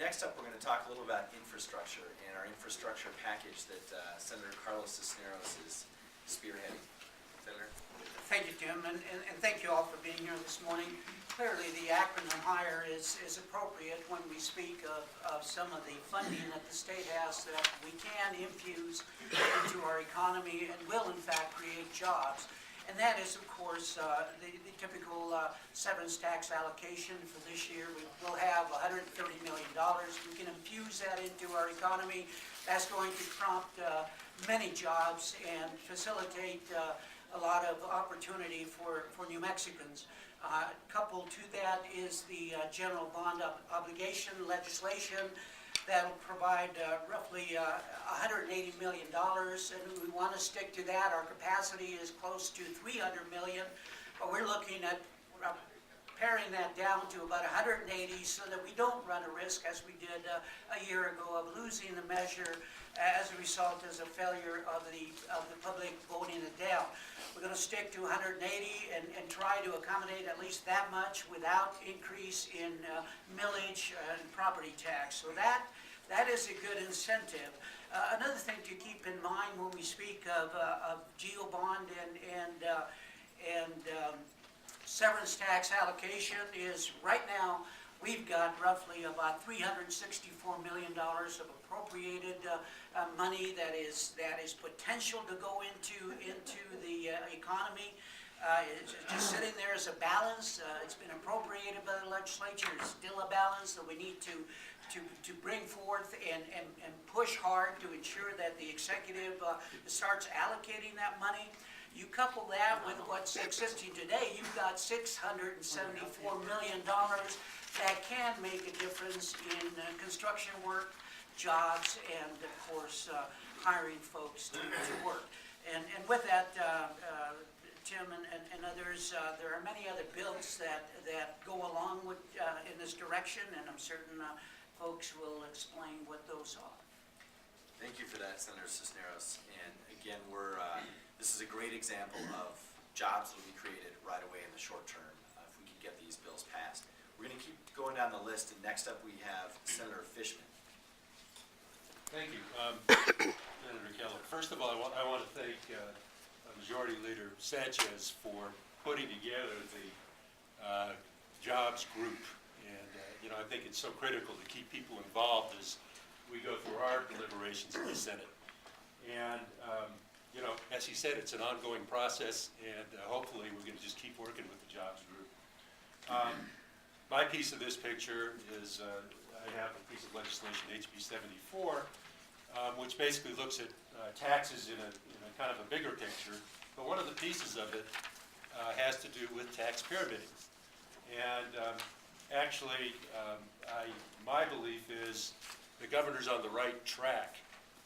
next up, we're going to talk a little about infrastructure and our infrastructure package that Senator Carlos Cisneros is spearheading. Senator? Thank you, Tim, and thank you all for being here this morning. Clearly, the acronym HIRE is appropriate when we speak of some of the funding that the state has that we can infuse into our economy and will, in fact, create jobs. And that is, of course, the typical severance tax allocation for this year. We will have $130 million. We can infuse that into our economy. That's going to prompt many jobs and facilitate a lot of opportunity for New Mexicans. Coupled to that is the general bond obligation legislation that will provide roughly $180 million, and we want to stick to that. Our capacity is close to $300 million, but we're looking at paring that down to about 180 so that we don't run a risk, as we did a year ago, of losing the measure as a result as a failure of the public voting it down. We're going to stick to 180 and try to accommodate at least that much without increase in millage and property tax. So that is a good incentive. Another thing to keep in mind when we speak of GEO bond and severance tax allocation is right now we've got roughly about $364 million of appropriated money that is potential to go into the economy. It's just sitting there as a balance. It's been appropriated by the legislature. It's still a balance that we need to bring forth and push hard to ensure that the executive starts allocating that money. You couple that with what's existing today, you've got $674 million that can make a difference in construction work, jobs, and of course hiring folks to work. And with that, Tim and others, there are many other bills that go along with in this direction, and I'm certain folks will explain what those are. Thank you for that, Senator Cisneros. And again, this is a great example of jobs that will be created right away in the short term if we can get these bills passed. We're going to keep going down the list, and next up we have Senator Fishman. Thank you, Senator Keller. First of all, I want to thank Majority Leader Sanchez for putting together the jobs group. And I think it's so critical to keep people involved as we go through our deliberations in the Senate. And as he said, it's an ongoing process, and hopefully we're going to just keep working with the jobs group. My piece of this picture is I have a piece of legislation, HB 74, which basically looks at taxes in a kind of a bigger picture. But one of the pieces of it has to do with tax pyramiding. And actually, my belief is the governor's on the right track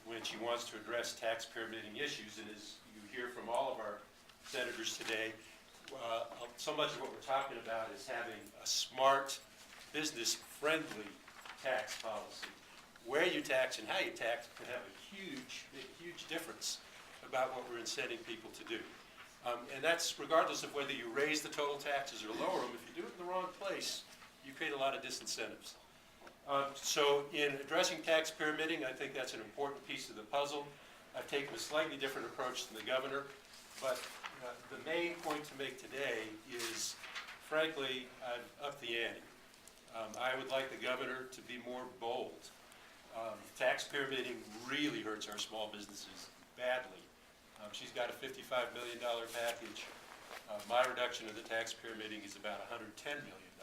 when she wants to address tax pyramiding issues. And as you hear from all of our senators today, so much of what we're talking about is having a smart, business-friendly tax policy. Where you tax and how you tax can have a huge difference about what we're incenting people to do. And that's regardless of whether you raise the total taxes or lower them. If you do it in the wrong place, you create a lot of disincentives. So in addressing tax pyramiding, I think that's an important piece of the puzzle. I've taken a slightly different approach than the governor, but the main point to make today is, frankly, I've upped the ante. I would like the governor to be more bold. Tax pyramiding really hurts our small businesses badly. She's got a $55 million package. My reduction of the tax pyramiding is about $110 million.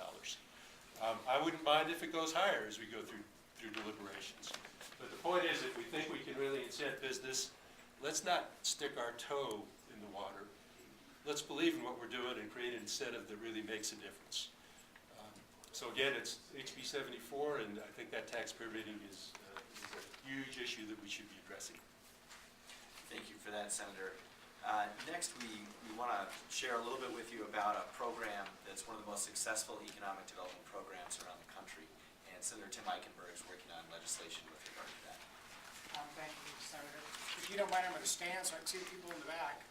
I wouldn't mind if it goes higher as we go through deliberations. But the point is, if we think we can really incent business, let's not stick our toe in the water. Let's believe in what we're doing and create an incentive that really makes a difference. So again, it's HB 74, and I think that tax pyramiding is a huge issue that we should be addressing. Thank you for that, Senator. Next, we want to share a little bit with you about a program that's one of the most successful economic development programs around the country. And Senator Tim Eichenberg is working on legislation with regard to that. Thank you, Senator. If you don't mind, I'm going to stand so I can see the people in the back.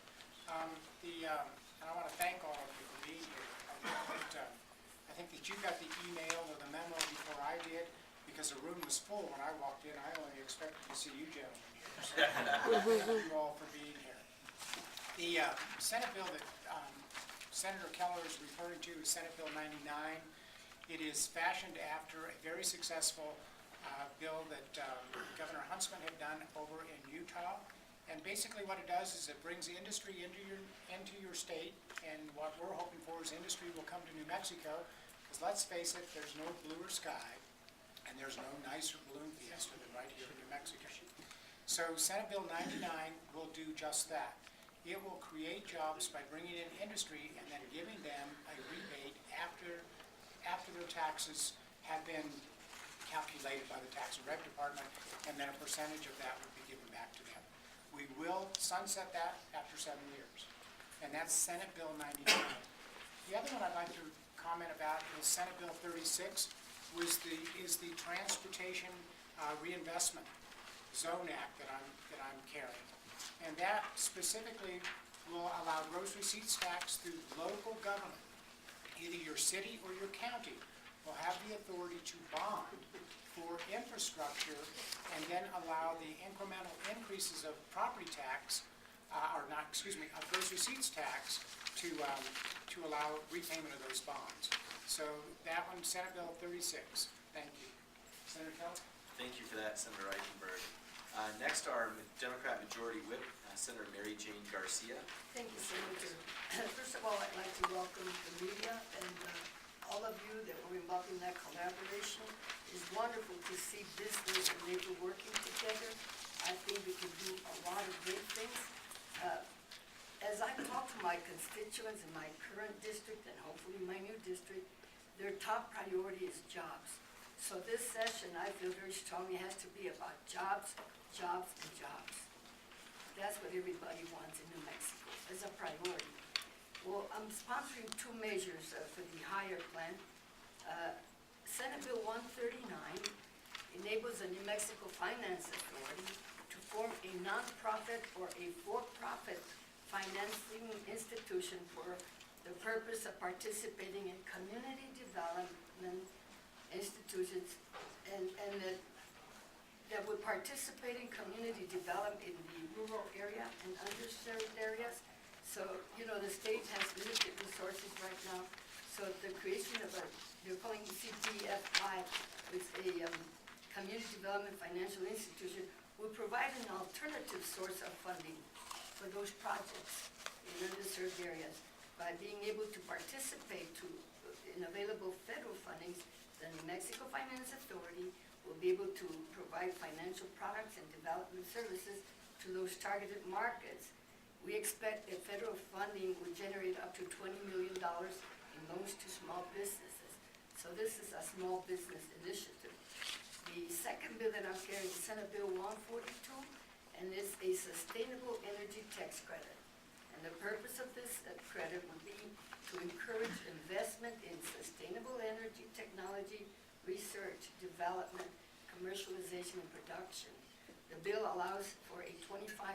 And I want to thank all of you for being here. I think that you got the email or the memo before I did. because the room was full when I walked in. I only expected to see you gentlemen here. So thank you all for being here. The Senate bill that Senator Keller is referring to is Senate Bill 99. It is fashioned after a very successful bill that Governor Huntsman had done over in Utah. And basically what it does is it brings industry into your state, and what we're hoping for is industry will come to New Mexico, because let's face it, there's no bluer sky, and there's no nicer balloon fiesta than right here in New Mexico. So Senate Bill 99 will do just that. It will create jobs by bringing in industry and then giving them a rebate after their taxes have been calculated by the Tax and Rev Department, and then a percentage of that will be given back to them. We will sunset that after 7 years, and that's Senate Bill 99. The other one I'd like to comment about is Senate Bill 36, is the Transportation Reinvestment Zone Act that I'm carrying. And that specifically will allow gross receipts tax through local government. Either your city or your county will have the authority to bond for infrastructure and then allow the incremental increases of property tax, of gross receipts tax to allow repayment of those bonds. So that one, Senate Bill 36. Thank you. Senator Keller? Thank you for that, Senator Eichenberg. Next, our Democrat Majority Whip, Senator Mary Jane Garcia. Thank you, Senator. First of all, I'd like to welcome the media and all of you that were involved in that collaboration. It's wonderful to see business and labor working together. I think we can do a lot of great things. As I talk to my constituents in my current district and hopefully my new district, their top priority is jobs. So this session, I feel very strongly, has to be about jobs, jobs, and jobs. That's what everybody wants in New Mexico, as a priority. Well, I'm sponsoring two measures for the HIRE plan. Senate Bill 139 enables the New Mexico Finance Authority to form a nonprofit or a for-profit financing institution for the purpose of participating in community development institutions and that would participate in community development in the rural area and underserved areas. So, the state has limited resources right now. So the creation of they're calling it CDFI, it's a community development financial institution, will provide an alternative source of funding for those projects in underserved areas. By being able to participate in available federal fundings, the New Mexico Finance Authority will be able to provide financial products and development services to those targeted markets. We expect that federal funding will generate up to $20 million in loans to small businesses. So this is a small business initiative. The second bill that I'm carrying is Senate Bill 142, and it's a sustainable energy tax credit. And the purpose of this credit would be to encourage investment in sustainable energy technology, research, development, commercialization, and production. The bill allows for a $25,000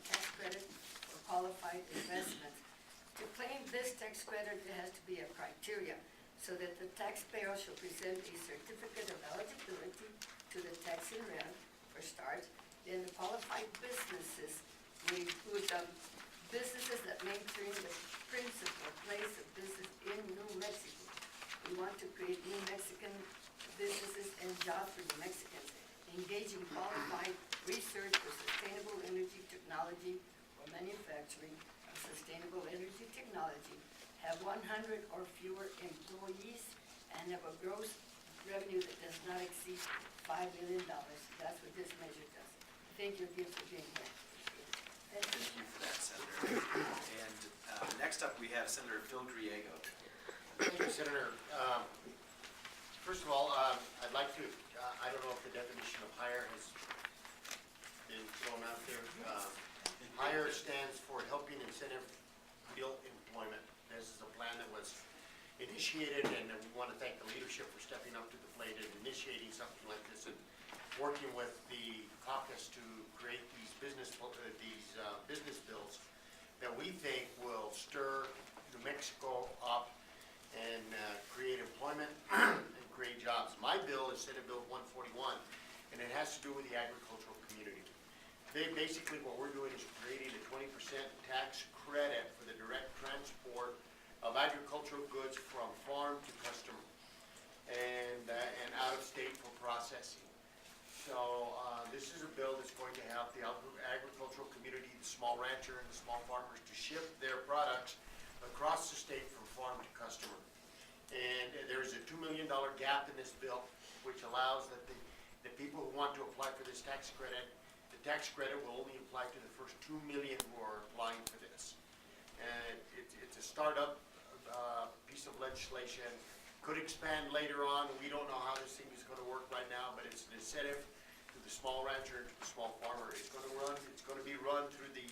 tax credit for qualified investments. To claim this tax credit, there has to be a criteria so that the taxpayer shall present a certificate of eligibility to the tax and rev for start. Then the qualified businesses will include businesses that maintain the principal place of business in New Mexico. We want to create New Mexican businesses and jobs for New Mexicans. Engage in qualified research for sustainable energy technology or manufacturing of sustainable energy technology, have 100 or fewer employees, and have a gross revenue that does not exceed $5 million. That's what this measure does. Thank you again for being here. Thank you for that, Senator. And next up, we have Senator Phil Griego. Thank you, Senator. First of all, I'd like to, I don't know if the definition of HIRE has been thrown out there. HIRE stands for Helping Incentive Build Employment. This is a plan that was initiated, and we want to thank the leadership for stepping up to the plate and initiating something like this and working with the caucus to create these business bills that we think will stir New Mexico up and create employment and create jobs. My bill is Senate Bill 141, and it has to do with the agricultural community. Basically, what we're doing is creating a 20% tax credit for the direct transport of agricultural goods from farm to customer and out of state for processing. So this is a bill that's going to help the agricultural community, the small rancher and the small farmers to ship their products across the state from farm to customer. And there's a $2 million gap in this bill, which allows that the people who want to apply for this tax credit, the tax credit will only apply to the first 2 million who are applying for this. And it's a startup piece of legislation. Could expand later on. We don't know how this thing is going to work right now, but it's an incentive to the small rancher and to the small farmer. It's going to be run through the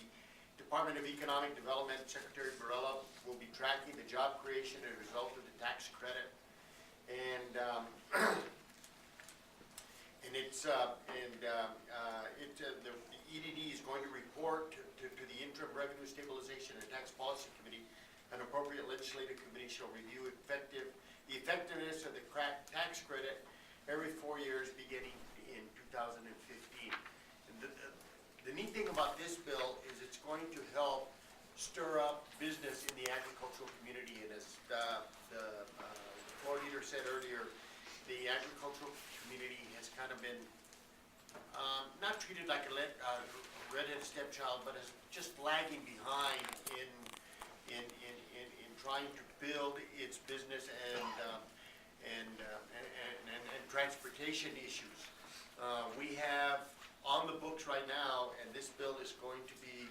Department of Economic Development. Secretary Barella will be tracking the job creation as a result of the tax credit. And the EDD is going to report to the Interim Revenue Stabilization and Tax Policy Committee. An appropriate legislative committee shall review the effectiveness of the tax credit every 4 years beginning in 2015. And the neat thing about this bill is it's going to help stir up business in the agricultural community. And as the floor leader said earlier, the agricultural community has kind of been not treated like a redheaded stepchild, but is just lagging behind in trying to build its business and transportation issues. We have on the books right now, and this bill is going to be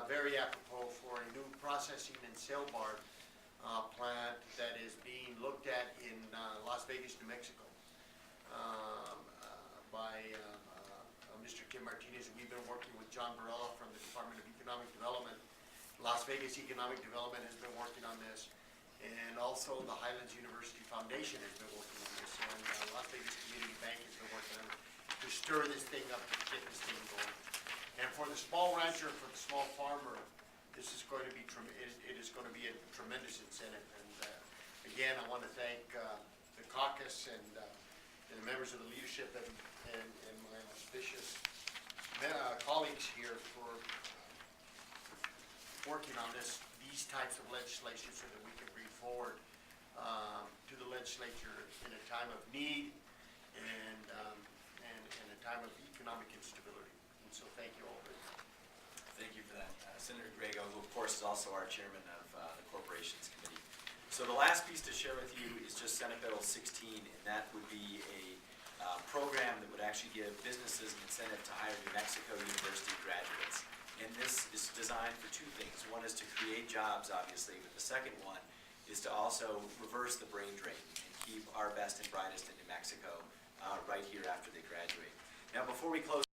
very apropos for a new processing and sale barn plant that is being looked at in Las Vegas, New Mexico, by Mr. Kim Martinez. We've been working with John Barella from the Department of Economic Development. Las Vegas Economic Development has been working on this, and also the Highlands University Foundation has been working on this, and Las Vegas Community Bank has been working on it to stir this thing up, to get this thing going. And for the small rancher, for the small farmer, this is going to be it is going to be a tremendous incentive. And again, I want to thank the caucus and the members of the leadership and my auspicious colleagues here for working on these types of legislation so that we can bring forward to the legislature in a time of need and a time of economic instability. And so thank you all very much. Thank you for that. Senator Grego, who of course is also our chairman of the Corporations Committee. So the last piece to share with you is just Senate Bill 16, and that would be a program that would actually give businesses an incentive to hire New Mexico University graduates. And this is designed for two things. One is to create jobs, obviously, but the second one is to also reverse the brain drain and keep our best and brightest in New Mexico right here after they graduate. Now, before we close